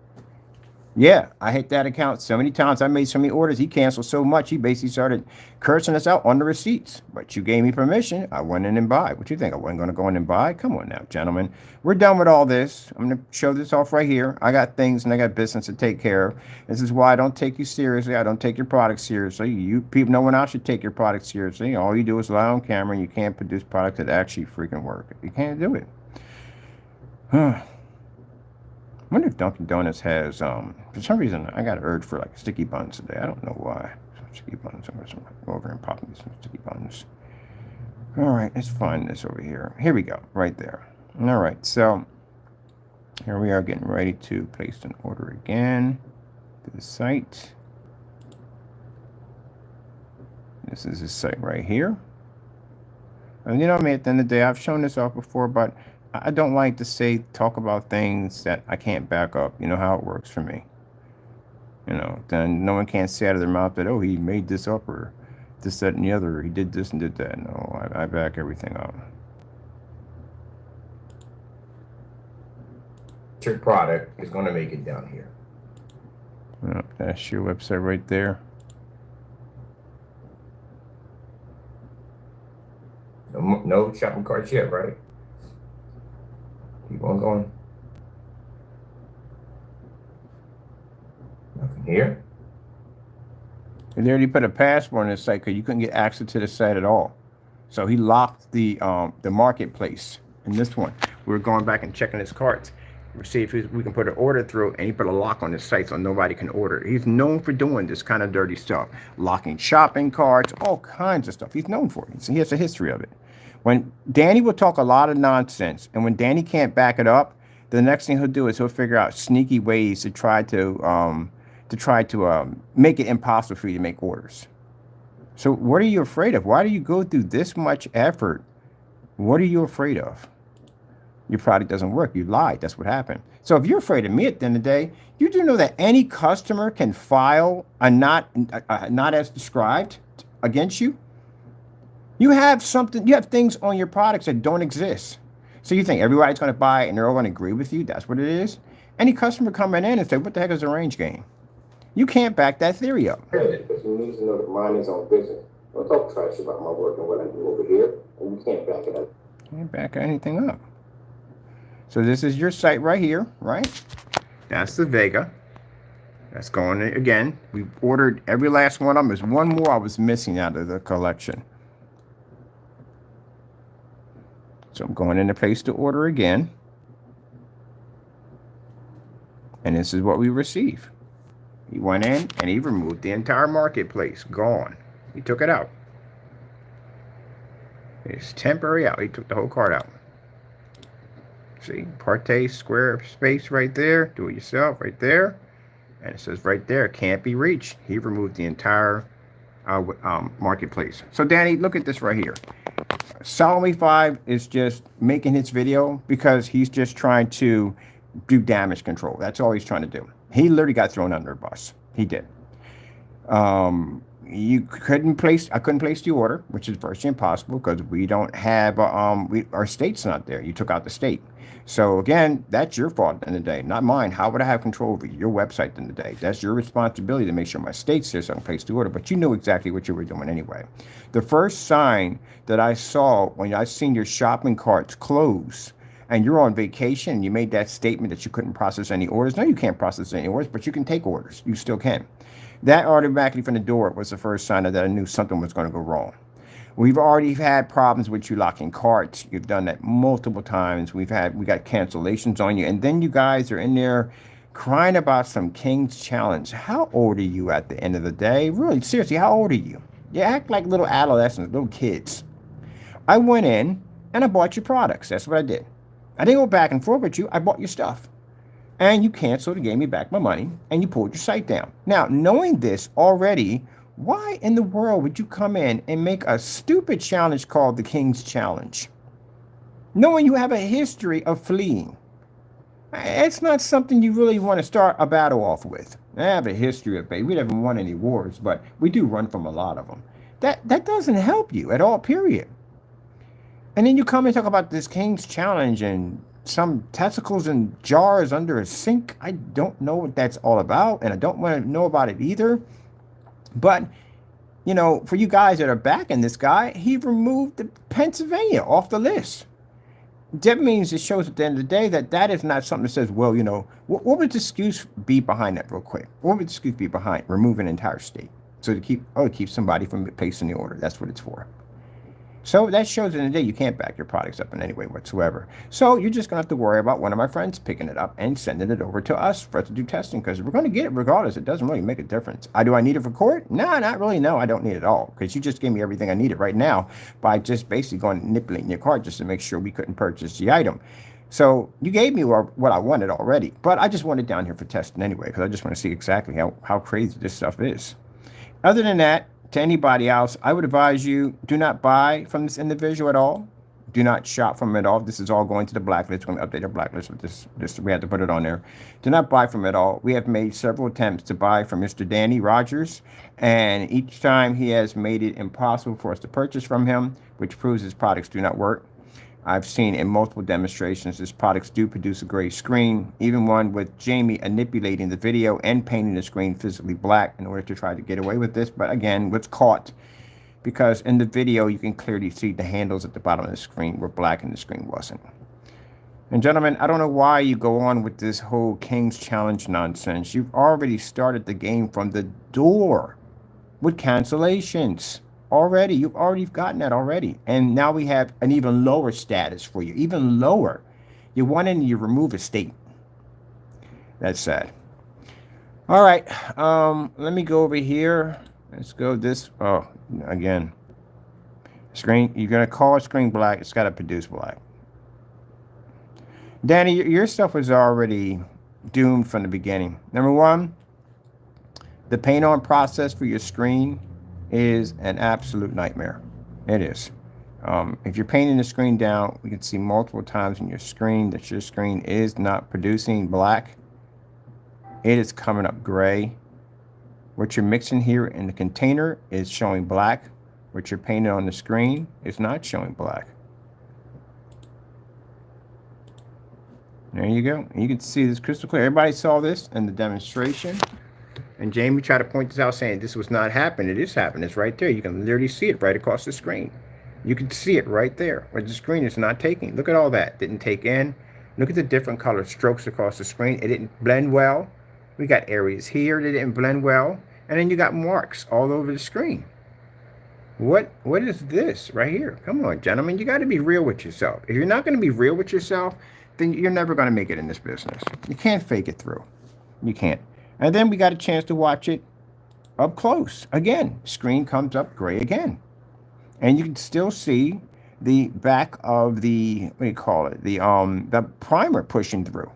Yeah, I hit that account so many times. I made so many orders. He canceled so much. He basically started cursing us out on the receipts. But you gave me permission. I went in and buy. What you think? I wasn't going to go in and buy? Come on now, gentlemen. We're done with all this. I'm going to show this off right here. I got things and I got business to take care of. This is why I don't take you seriously. I don't take your product seriously. You people, no one else should take your product seriously. All you do is lie on camera and you can't produce products that actually freaking work. You can't do it. Huh. I wonder if Dunkin' Donuts has, for some reason, I got an urge for like sticky buns today. I don't know why. Some sticky buns. I'm going to go over and pop me some sticky buns. All right, let's find this over here. Here we go, right there. All right, so here we are getting ready to place an order again to the site. This is the site right here. And you know, I mean, at the end of the day, I've shown this off before, but I don't like to talk about things that I can't back up. You know how it works for me. You know, then no one can say out of their mouth that, oh, he made this up or this, that, and the other. Or he did this and did that. No, I back everything up. Your product is going to make it down here. Yep, that's your website right there. No shopping carts yet, right? Keep on going. Nothing here. And they already put a password on the site because you couldn't get access to the site at all. So he locked the marketplace. In this one, we were going back and checking his carts. We'll see if we can put an order through, and he put a lock on his site so nobody can order. He's known for doing this kind of dirty stuff, locking shopping carts, all kinds of stuff. He's known for it. So he has a history of it. When Danny will talk a lot of nonsense, and when Danny can't back it up, the next thing he'll do is he'll figure out sneaky ways to try to make it impossible for you to make orders. So what are you afraid of? Why do you go through this much effort? What are you afraid of? Your product doesn't work. You lied. That's what happened. So if you're afraid of me at the end of the day, you do know that any customer can file a not as described against you. You have things on your products that don't exist. So you think everybody's going to buy it and they're all going to agree with you? That's what it is. Any customer coming in and say, what the heck is a range game? You can't back that theory up. Because you need to know that mine is on business. Don't talk trash about my work and what I do over here, and you can't back it up. Can't back anything up. So this is your site right here, right? That's the Vega. That's going again. We ordered every last one of them. There's one more I was missing out of the collection. So I'm going into place to order again. And this is what we receive. He went in and he removed the entire marketplace. Gone. He took it out. It's temporary out. He took the whole cart out. See, PARTAY square space right there. Do it yourself right there. And it says right there, can't be reached. He removed the entire marketplace. So Danny, look at this right here. Solomon 5 is just making his video because he's just trying to do damage control. That's all he's trying to do. He literally got thrown under a bus. He did. I couldn't place the order, which is virtually impossible because we don't have our state's not there. You took out the state. So again, that's your fault at the end of the day, not mine. How would I have control over your website at the end of the day? That's your responsibility to make sure my state's there so I can place the order. But you knew exactly what you were doing anyway. The first sign that I saw when I seen your shopping carts close and you're on vacation and you made that statement that you couldn't process any orders. No, you can't process any orders, but you can take orders. You still can. That automatically from the door was the first sign that I knew something was going to go wrong. We've already had problems with you locking carts. You've done that multiple times. We got cancellations on you. And then you guys are in there crying about some King's Challenge. How old are you at the end of the day? Really, seriously, how old are you? You act like little adolescents, little kids. I went in and I bought your products. That's what I did. I didn't go back and forth with you. I bought your stuff. And you canceled and gave me back my money, and you pulled your site down. Now, knowing this already, why in the world would you come in and make a stupid challenge called the King's Challenge? Knowing you have a history of fleeing. It's not something you really want to start a battle off with. I have a history of fleeing. We haven't won any wars, but we do run from a lot of them. That doesn't help you at all, period. And then you come and talk about this King's Challenge and some testicles in jars under a sink. I don't know what that's all about, and I don't want to know about it either. But, you know, for you guys that are backing this guy, he removed the Pennsylvania off the list. That means it shows at the end of the day that that is not something that says, well, you know, what would the excuse be behind that real quick? What would the excuse be behind removing an entire state? So to keep somebody from placing the order. That's what it's for. So that shows in the day you can't back your products up in any way whatsoever. So you're just going to have to worry about one of my friends picking it up and sending it over to us for us to do testing, because we're going to get it regardless. It doesn't really make a difference. Do I need it for court? No, not really. No, I don't need it at all, because you just gave me everything I needed right now by just basically going and manipulating your card just to make sure we couldn't purchase the item. So you gave me what I wanted already, but I just want it down here for testing anyway, because I just want to see exactly how crazy this stuff is. Other than that, to anybody else, I would advise you, do not buy from this individual at all. Do not shop from him at all. This is all going to the blacklist. We're going to update our blacklist with this. We have to put it on there. Do not buy from him at all. We have made several attempts to buy from Mr. Danny Rogers, and each time he has made it impossible for us to purchase from him, which proves his products do not work. I've seen in multiple demonstrations his products do produce a gray screen, even one with Jamie manipulating the video and painting the screen physically black in order to try to get away with this. But again, what's caught, because in the video you can clearly see the handles at the bottom of the screen were black and the screen wasn't. And gentlemen, I don't know why you go on with this whole King's Challenge nonsense. You've already started the game from the door with cancellations. You've already gotten that already. And now we have an even lower status for you, even lower. You want in, you remove a state. That's sad. All right, let me go over here. Let's go this. Oh, again, screen. You're gonna call a screen black. It's got to produce black. Danny, your stuff was already doomed from the beginning. Number one, the paint on process for your screen is an absolute nightmare. It is. If you're painting the screen down, we can see multiple times in your screen that your screen is not producing black. It is coming up gray. What you're mixing here in the container is showing black. What you're painting on the screen is not showing black. There you go. You can see this crystal clear. Everybody saw this in the demonstration. And Jamie tried to point this out, saying this was not happening. It is happening. It's right there. You can literally see it right across the screen. You can see it right there, where the screen is not taking. Look at all that. Didn't take in. Look at the different color strokes across the screen. It didn't blend well. We got areas here that didn't blend well. And then you got marks all over the screen. What is this right here? Come on, gentlemen. You got to be real with yourself. If you're not going to be real with yourself, then you're never going to make it in this business. You can't fake it through. You can't. And then we got a chance to watch it up close. Again, screen comes up gray again. And you can still see the back of the, what do you call it? The primer pushing through.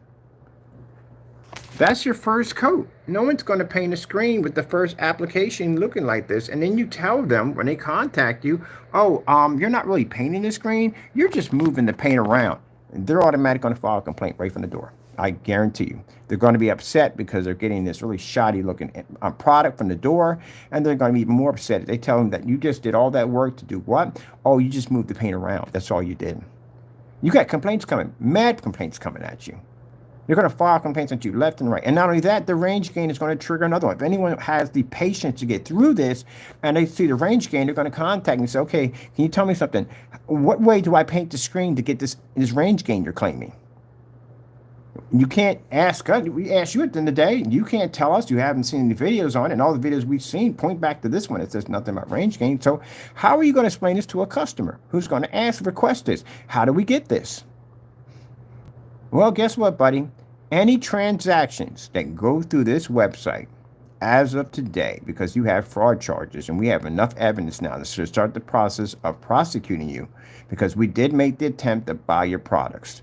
That's your first coat. No one's going to paint a screen with the first application looking like this. And then you tell them when they contact you, oh, you're not really painting the screen. You're just moving the paint around. And they're automatically going to file a complaint right from the door. I guarantee you. They're going to be upset because they're getting this really shoddy looking product from the door, and they're going to be even more upset if they tell them that you just did all that work to do what? Oh, you just moved the paint around. That's all you did. You got complaints coming, mad complaints coming at you. They're going to file complaints at you left and right. And not only that, the range gain is going to trigger another one. If anyone has the patience to get through this and they see the range gain, they're going to contact me and say, okay, can you tell me something? What way do I paint the screen to get this range gain you're claiming? You can't ask us. We asked you at the end of the day. You can't tell us. You haven't seen any videos on it. And all the videos we've seen point back to this one. It says nothing about range gain. So how are you going to explain this to a customer who's going to ask, request this? How do we get this? Well, guess what, buddy? Any transactions that go through this website as of today, because you have fraud charges, and we have enough evidence now to start the process of prosecuting you, because we did make the attempt to buy your products.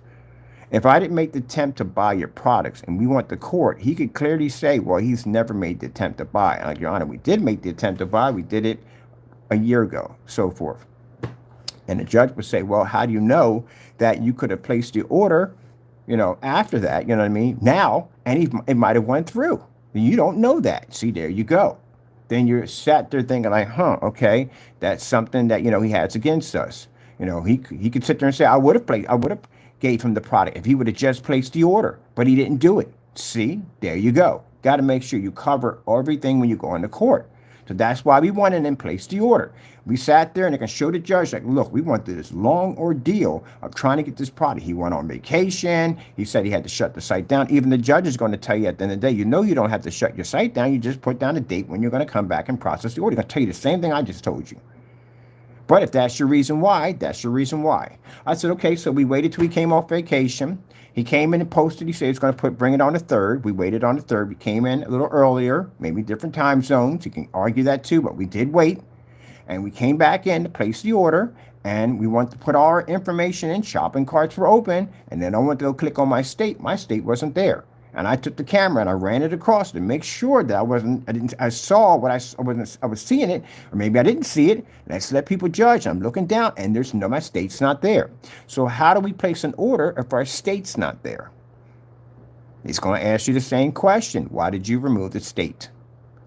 If I didn't make the attempt to buy your products and we went to court, he could clearly say, well, he's never made the attempt to buy. Like, Your Honor, we did make the attempt to buy. We did it a year ago, so forth. And the judge would say, well, how do you know that you could have placed the order, after that, you know what I mean, now, and it might have went through. You don't know that. See, there you go. Then you're sat there thinking like, okay, that's something that, he has against us. He could sit there and say, I would have gave him the product. If he would have just placed the order, but he didn't do it. See, there you go. Got to make sure you cover everything when you go into court. So that's why we went in and placed the order. We sat there and they can show the judge, like, look, we went through this long ordeal of trying to get this product. He went on vacation. He said he had to shut the site down. Even the judge is going to tell you at the end of the day, you know you don't have to shut your site down. You just put down a date when you're going to come back and process the order. He's going to tell you the same thing I just told you. But if that's your reason why, that's your reason why. I said, okay, so we waited till he came off vacation. He came in and posted. He said he was going to bring it on the 3rd. We waited on the 3rd. We came in a little earlier, maybe different time zones. You can argue that too, but we did wait. And we came back in to place the order. And we wanted to put all our information in. Shopping carts were open. And then I went to go click on my state. My state wasn't there. And I took the camera and I ran it across to make sure that I saw what I was seeing it, or maybe I didn't see it. And I let people judge. I'm looking down and my state's not there. So how do we place an order if our state's not there? He's going to ask you the same question. Why did you remove the state?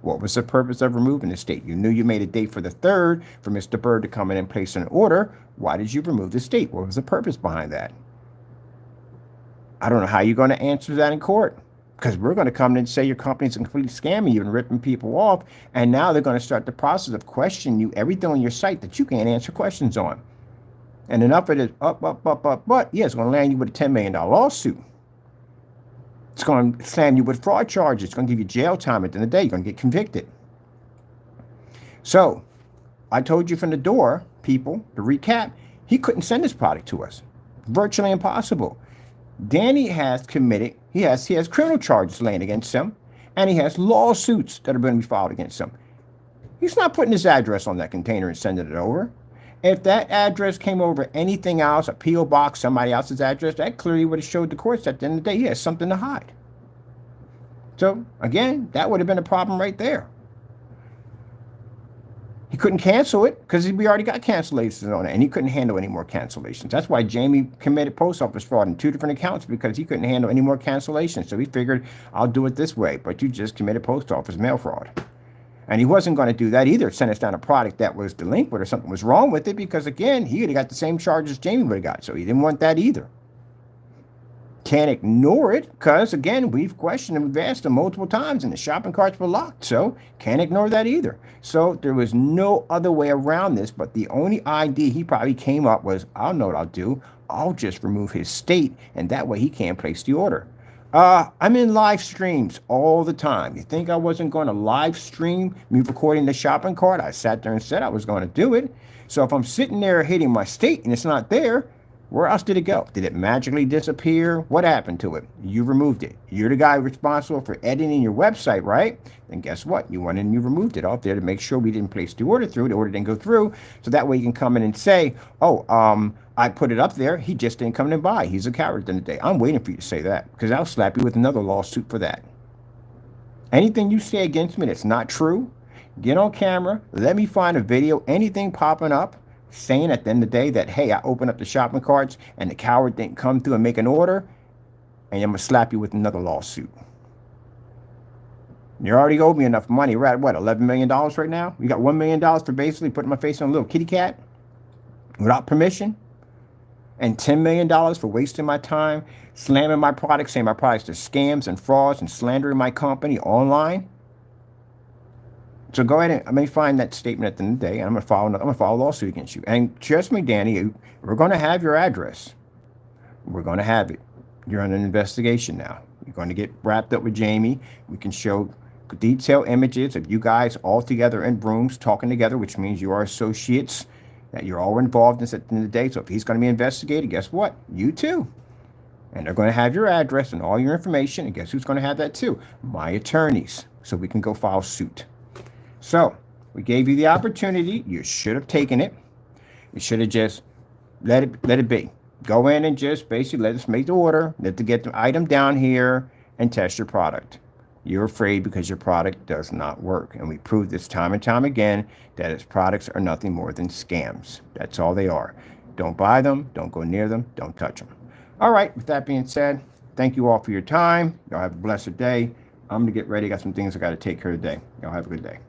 What was the purpose of removing the state? You knew you made a date for the 3rd for Mr. Bird to come in and place an order. Why did you remove the state? What was the purpose behind that? I don't know how you're going to answer that in court, because we're going to come in and say your company's completely scamming you and ripping people off. And now they're going to start the process of questioning you, everything on your site that you can't answer questions on. And enough of it is but yeah, it's going to land you with a $10 million lawsuit. It's going to slam you with fraud charges. It's going to give you jail time at the end of the day. You're going to get convicted. So I told you from the door, people, to recap, he couldn't send this product to us. Virtually impossible. Danny has committed, he has criminal charges laying against him, and he has lawsuits that are going to be filed against him. He's not putting his address on that container and sending it over. If that address came over anything else, a P.O. box, somebody else's address, that clearly would have showed the courts at the end of the day he has something to hide. So, again, that would have been a problem right there. He couldn't cancel it because we already got cancellations on it, and he couldn't handle any more cancellations. That's why Jamie committed post office fraud in 2 different accounts, because he couldn't handle any more cancellations. So he figured, I'll do it this way, but you just committed post office mail fraud. And he wasn't going to do that either, send us down a product that was delinquent or something was wrong with it, because, again, he would have got the same charges Jamie would have got, so he didn't want that either. Can't ignore it because, again, we've questioned and we've asked him multiple times and the shopping carts were locked. So can't ignore that either. So there was no other way around this, but the only idea he probably came up was, I'll know what I'll do. I'll just remove his state, and that way he can't place the order. I'm in live streams all the time. You think I wasn't going to live stream me recording the shopping cart? I sat there and said I was going to do it. So if I'm sitting there hitting my state and it's not there, where else did it go? Did it magically disappear? What happened to it? You removed it. You're the guy responsible for editing your website, right? Then guess what? You went in and you removed it off there to make sure we didn't place the order through. The order didn't go through. So that way you can come in and say, oh, I put it up there. He just didn't come in and buy. He's a coward in the day. I'm waiting for you to say that, because I'll slap you with another lawsuit for that. Anything you say against me that's not true, get on camera. Let me find a video, anything popping up, saying at the end of the day that, hey, I opened up the shopping carts and the coward didn't come through and make an order, and I'm going to slap you with another lawsuit. You already owe me enough money. We're at, what, $11 million right now? You got $1 million for basically putting my face on a little kitty cat without permission, and $10 million for wasting my time, slamming my products, saying my products are scams and frauds, and slandering my company online. So go ahead and I may find that statement at the end of the day, and I'm gonna file a lawsuit against you. And trust me, Danny, we're gonna have your address. We're gonna have it. You're under an investigation now. You're going to get wrapped up with Jamie. We can show detailed images of you guys all together in rooms talking together, which means you are associates, that you're all involved in this at the end of the day. So if he's going to be investigated, guess what? You too. And they're going to have your address and all your information. And guess who's going to have that too? My attorneys. So we can go file suit. So we gave you the opportunity. You should have taken it. You should have just let it be. Go in and just basically let us make the order, let to get the item down here and test your product. You're afraid because your product does not work. And we proved this time and time again that its products are nothing more than scams. That's all they are. Don't buy them. Don't go near them. Don't touch them. All right. With that being said, thank you all for your time. Y'all have a blessed day. I'm going to get ready. Got some things I got to take care of today. Y'all have a good day.